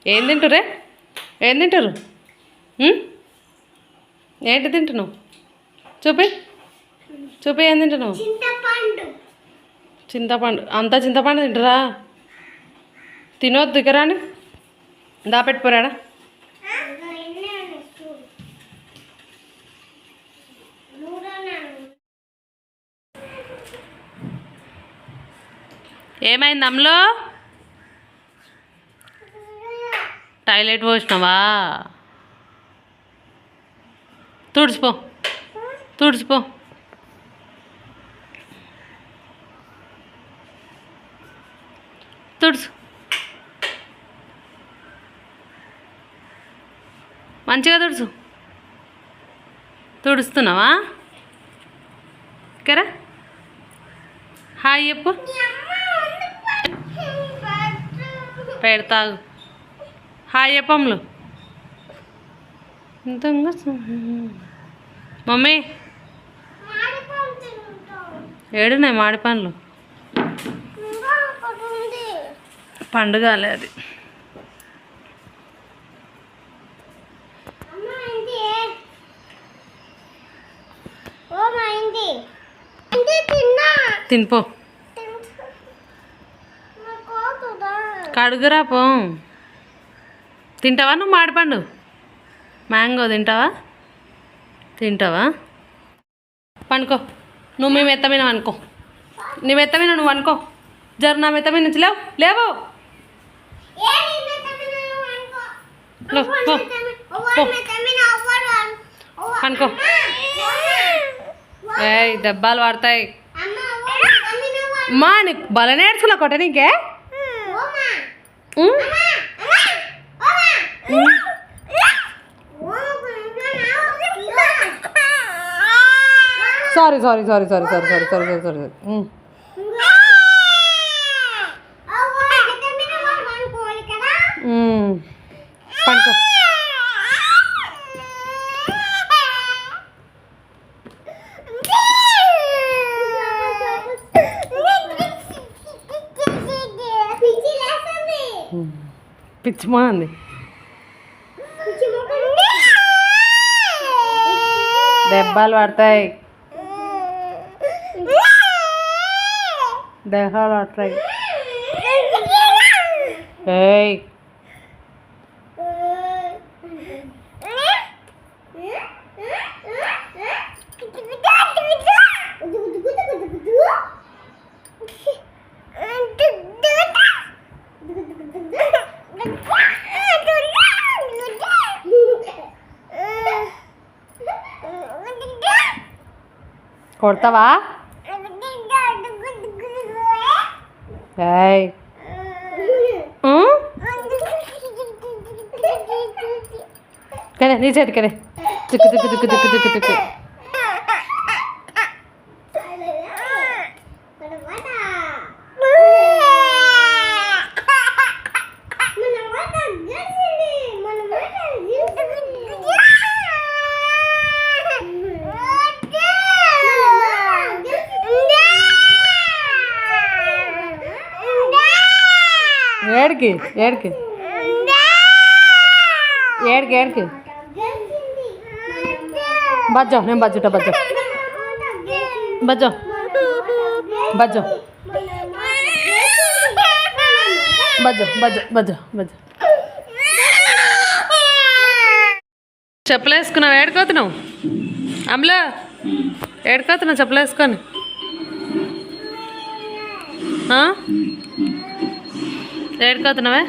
ఏం తింటురే? ఏం తింటారు? ఏంటి తింటున్నావు? చూపి చూపి, ఏం తింటున్నావు? చింతపండు. అంతా చింతపండు తింటారా? తినొద్దు దిగరాని. దాపెట్టిపోరాడా? ఏమైంది అమ్ములు? టాయిలెట్ పోసినావా? తుడిచిపో తుడిచిపో. తుడుచు. మంచిగా తుడుచు. తుడుస్తున్నావా? కరా హాయ్ చెప్పు. పెడతాగు. హాయ్ చెప్పమ్లు. మమ్మీ ఏడున్నాయి మాడి పండ్లు? పండుగలే అది. తినిపో. కడుగురా పో. తింటావా నువ్వు మాడిపండు? మ్యాంగో తింటావా? తింటావా? పండుకో. నువ్వు మేము ఎత్తమైన అనుకో. నువ్వు ఎత్తమైన నువ్వు అనుకో. జరు నా మెత్తమైన నుంచి లేవు లేవు. అనుకో. ఏయ్ దెబ్బాలు పడతాయి. మా నీకు బల నేర్చుకున్నా కొట్ట నీకే. Sorry sorry sorry sorry sorry sorry sorry sorry sorry పండుకో. పిచ్చిమా అంది. దెబ్బలు పడతాయి. దేహాలు పడతాయి. ఏయ్ కొడతావా? ఏయ్ కదే నీ చేతి కదే. తుక్కు తుక్కు తుక్కు తుక్కు తుక్కు తుక్కు. ఏడికి ఏడికి ఏడికి ఏడికి బజ్జో. నేను బజ్జుట బజ్జో బజ్జో బజ్జో బజ్జో బజ్జో బజ్జో బజ్జో. చెప్పులు వేసుకున్నావు? ఏడుకోతున్నావు అమ్లా? ఏడుకోతున్నావు చెప్పులు వేసుకొని? ఏడుకోతున్నావే?